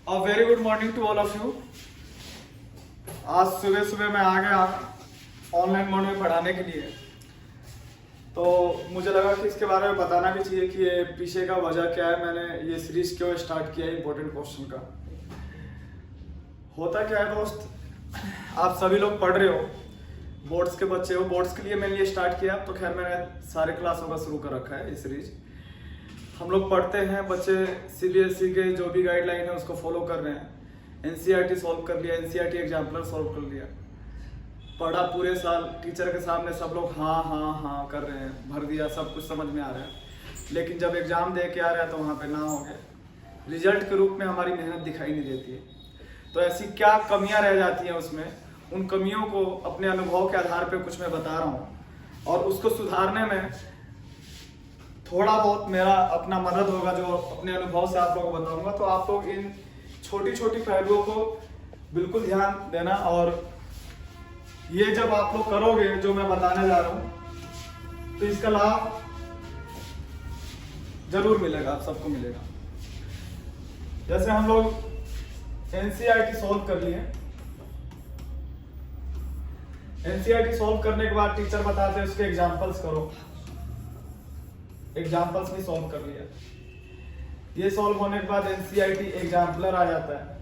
A very good morning to all of you. आज सुबह सुबह मैं आ गया ऑनलाइन मोड में पढ़ाने के लिए, तो मुझे लगा कि इसके बारे में बताना भी चाहिए कि ये पीछे का वजह क्या है, मैंने ये सीरीज क्यों स्टार्ट किया है इम्पोर्टेंट क्वेश्चन का। होता क्या है दोस्त, आप सभी लोग पढ़ रहे हो, बोर्ड्स के बच्चे हो, बोर्ड्स के लिए मैंने ये स्टार्ट किया, तो खैर मैंने सारे क्लासों का शुरू कर रखा है ये सीरीज। हम लोग पढ़ते हैं, बच्चे सीबीएसई के जो भी गाइडलाइन है उसको फॉलो कर रहे हैं। एनसीईआरटी सॉल्व कर लिया, एनसीईआरटी एग्जाम्पलर सॉल्व कर लिया, पढ़ा पूरे साल, टीचर के सामने सब लोग हाँ हाँ हाँ कर रहे हैं, भर दिया, सब कुछ समझ में आ रहा है। लेकिन जब एग्जाम दे के आ रहा है तो वहाँ पे ना हो गए, रिजल्ट के रूप में हमारी मेहनत दिखाई नहीं देती है। तो ऐसी क्या कमियाँ रह जाती हैं उसमें, उन कमियों को अपने अनुभव के आधार पर कुछ मैं बता रहा हूँ, और उसको सुधारने में थोड़ा बहुत मेरा अपना मदद होगा, जो अपने अनुभव से आप लोगों को बताऊंगा। तो आप लोग इन छोटी छोटी पहलुओं को बिल्कुल ध्यान देना, और ये जब आप लोग करोगे जो मैं बताने जा रहा हूं, तो इसका लाभ जरूर मिलेगा, आप सबको मिलेगा। जैसे हम लोग एनसीईआरटी सॉल्व कर लिए, एनसीईआरटी सॉल्व करने के बाद टीचर बताते हैं उसके एग्जाम्पल्स करो, एग्जाम्पल्स भी सॉल्व कर लिया। ये सॉल्व होने के बाद एनसीईआरटी एग्जाम्पलर आ जाता है,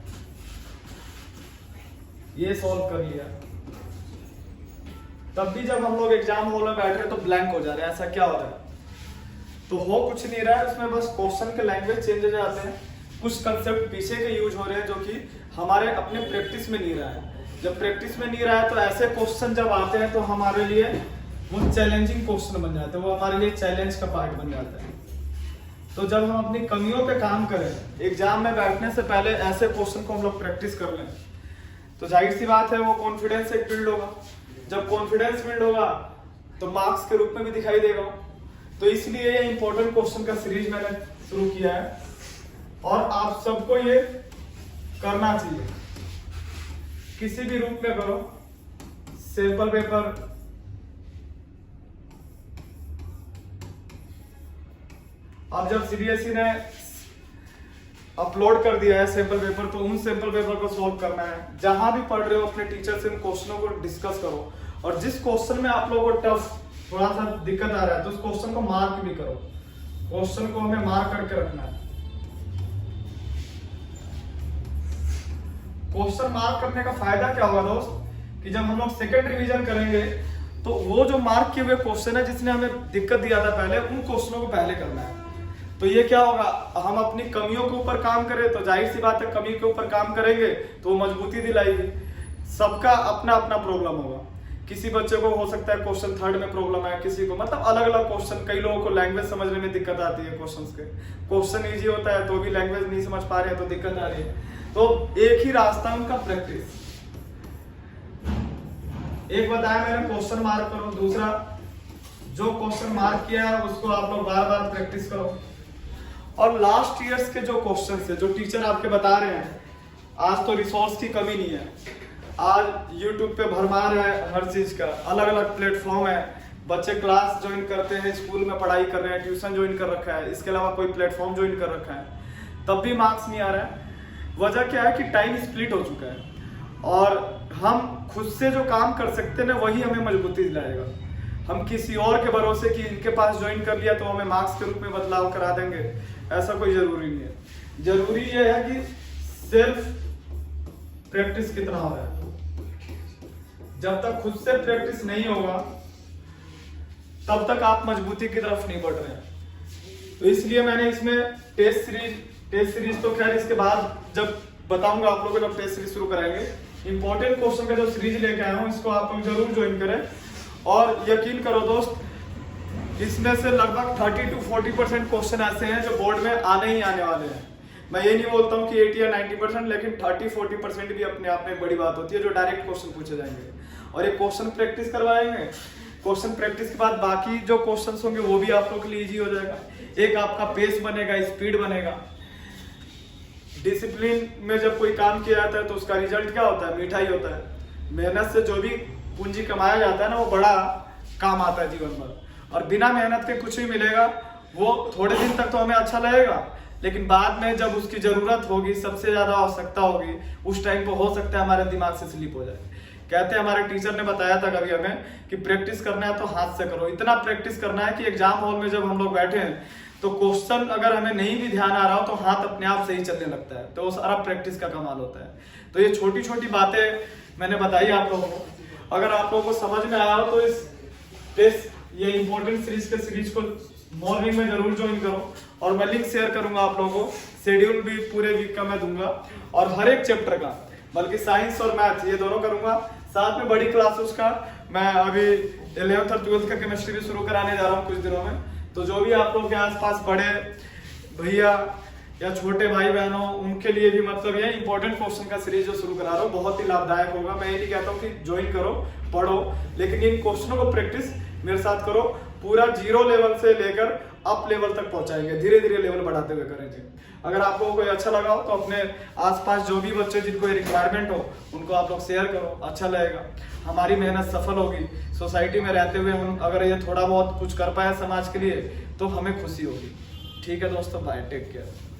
ये सॉल्व कर लिया। तब भी जब हम लोग एग्जाम हॉल में बैठ रहे तो ब्लैंक हो जा रहे हैं, ऐसा क्या हो रहा है? तो हो कुछ नहीं रहा है, उसमें बस क्वेश्चन के लैंग्वेज चेंज हो जाते हैं, कुछ कंसेप्ट पीछे के यूज हो रहे हैं जो कि हमारे अपने प्रैक्टिस में नहीं रहा है। जब प्रैक्टिस में नहीं रहा है तो ऐसे क्वेश्चन जब आते हैं तो हमारे लिए वो चैलेंजिंग क्वेश्चन बन जाते हैं, वो हमारे लिए चैलेंज का पार्ट बन जाता है। तो जब हम अपनी कमियों पे काम करें, एग्जाम में बैठने से पहले ऐसे क्वेश्चन को हम लोग प्रैक्टिस कर लें, तो जाहिर सी बात है वो कॉन्फिडेंस एक बिल्ड होगा। जब कॉन्फिडेंस बिल्ड होगा तो मार्क्स के रूप में भी दिखाई देगा। तो इसलिए ये इंपॉर्टेंट क्वेश्चन का सीरीज मैंने शुरू किया है, और आप सबको ये करना चाहिए, किसी भी रूप में करो। सैंपल पेपर अब जब सीबीएसई ने अपलोड कर दिया है सैंपल पेपर, तो उन सैंपल पेपर को सॉल्व करना है। जहां भी पढ़ रहे हो अपने टीचर से उन क्वेश्चनों को डिस्कस करो, और जिस क्वेश्चन में आप लोगों को टफ थोड़ा सा दिक्कत आ रहा है तो उस क्वेश्चन को मार्क भी करो। क्वेश्चन को हमें मार्क करके रखना है। क्वेश्चन मार्क करने का फायदा क्या होगा दोस्त, कि जब हम लोग सेकेंड रिवीजन करेंगे तो वो जो मार्क किए हुए क्वेश्चन है जिसने हमें दिक्कत दिया था पहले, उन क्वेश्चनों को पहले करना है। तो ये क्या होगा, हम अपनी कमियों के ऊपर काम करें तो जाहिर सी बात है कमी के ऊपर काम करेंगे तो वो मजबूती दिलाएगी। सबका अपना अपना प्रॉब्लम होगा, किसी बच्चे को हो सकता है क्वेश्चन थर्ड में प्रॉब्लम है, किसी को मतलब अलग अलग क्वेश्चन। कई लोगों को लैंग्वेज समझने में दिक्कत आती है, क्वेश्चंस के क्वेश्चन इजी होता है तो भी लैंग्वेज नहीं समझ पा रहे हैं तो दिक्कत आ रही है। तो एक ही रास्ता उनका प्रैक्टिस। एक बताया मैंने क्वेश्चन मार्क करो, दूसरा जो क्वेश्चन मार्क किया है उसको आप लोग बार बार प्रैक्टिस करो। और लास्ट ईयर्स के जो क्वेश्चन है जो टीचर आपके बता रहे हैं, आज तो रिसोर्स की कमी नहीं है, आज यूट्यूब पे भरमार है हर चीज का, अलग अलग प्लेटफॉर्म है। बच्चे क्लास ज्वाइन करते हैं, स्कूल में पढ़ाई कर रहे हैं, ट्यूशन ज्वाइन कर रखा है, इसके अलावा कोई प्लेटफॉर्म ज्वाइन कर रखा है, तब भी मार्क्स नहीं आ रहा है। वजह क्या है कि टाइम स्प्लिट हो चुका है, और हम खुद से जो काम कर सकते हैं ना वही हमें मजबूती दिलाएगा। हम किसी और के भरोसे कि इनके पास ज्वाइन कर लिया तो हमें मार्क्स के रूप में बदलाव करा देंगे, ऐसा कोई जरूरी नहीं है। जरूरी ये है कि सेल्फ प्रैक्टिस कितना हो रहा है। जब तक खुद से प्रैक्टिस नहीं होगा तब तक आप मजबूती की तरफ नहीं बढ़ रहे हैं। तो इसलिए मैंने इसमें टेस्ट सीरीज तो खैर इसके बाद जब बताऊंगा आप लोगों को, जब टेस्ट सीरीज शुरू कराएंगे, इंपॉर्टेंट क्वेश्चन का जो सीरीज लेके आया हूं इसको आप लोग जरूर ज्वाइन करें। और यकीन करो दोस्त, इसमें से लगभग 30 to 40% क्वेश्चन ऐसे हैं जो बोर्ड में आने ही आने वाले हैं। मैं ये नहीं बोलता हूँ कि 80 या 90%, लेकिन 30-40% भी अपने आप में बड़ी बात होती है जो डायरेक्ट क्वेश्चन पूछे जाएंगे। और ये क्वेश्चन प्रैक्टिस करवाएंगे, क्वेश्चन प्रैक्टिस के बाद बाकी जो क्वेश्चन होंगे वो भी आप लोग के लिए इजी हो जाएगा। एक आपका पेस बनेगा, स्पीड बनेगा। डिसिप्लिन में जब कोई काम किया जाता है तो उसका रिजल्ट क्या होता है, मिठाई होता है। मेहनत से जो भी पूंजी कमाया जाता है ना वो बड़ा काम आता है जीवन भर, और बिना मेहनत के कुछ भी मिलेगा वो थोड़े दिन तक तो हमें अच्छा लगेगा, लेकिन बाद में जब उसकी जरूरत होगी, सबसे ज्यादा आवश्यकता होगी, उस टाइम पे हो सकता है हमारे दिमाग से स्लिप हो जाए। कहते हैं, हमारे टीचर ने बताया था कभी हमें कि प्रैक्टिस करना है तो हाथ से करो। इतना प्रैक्टिस करना है कि एग्जाम हॉल में जब हम लोग बैठे हैं तो क्वेश्चन अगर हमें नहीं भी ध्यान आ रहा हो तो हाथ अपने आप से ही चलने लगता है। तो वो सारा प्रैक्टिस का कमाल होता है। तो ये छोटी छोटी बातें मैंने बताई आप लोगों को। अगर आप लोगों को समझ में आया हो तो इस ये इंपॉर्टेंट सीरीज को मॉर्निंग में जरूर ज्वाइन करो। और मैं लिंक शेयर करूंगा आप लोगों को, शेड्यूल भी पूरे वीक का मैं दूंगा और हर एक चैप्टर का, बल्कि साइंस और मैथ ये दोनों करूंगा। साथ में बड़ी क्लासेस का मैं अभी 11th और 12th का केमिस्ट्री भी शुरू कराने जा रहा हूँ कुछ दिनों में। तो जो भी आप लोग के आसपास बड़े भैया या छोटे भाई बहनों, उनके लिए भी मतलब ये इंपॉर्टेंट क्वेश्चन का सीरीज जो शुरू करा रहा हूँ बहुत ही लाभदायक होगा। मैं ये नहीं कहता हूँ कि ज्वाइन करो पढ़ो, लेकिन इन क्वेश्चनों को प्रैक्टिस मेरे साथ करो। पूरा 0 लेवल से लेकर अप लेवल तक पहुंचाएंगे, धीरे धीरे लेवल बढ़ाते हुए करेंगे। अगर आप लोगों को अच्छा लगा हो तो अपने आसपास जो भी बच्चे जिनको ये रिक्वायरमेंट हो उनको आप लोग शेयर करो, अच्छा लगेगा। हमारी मेहनत सफल होगी। सोसाइटी में रहते हुए हम अगर ये थोड़ा बहुत कुछ कर पाए समाज के लिए तो हमें खुशी होगी। ठीक है दोस्तों, बाय, टेक केयर।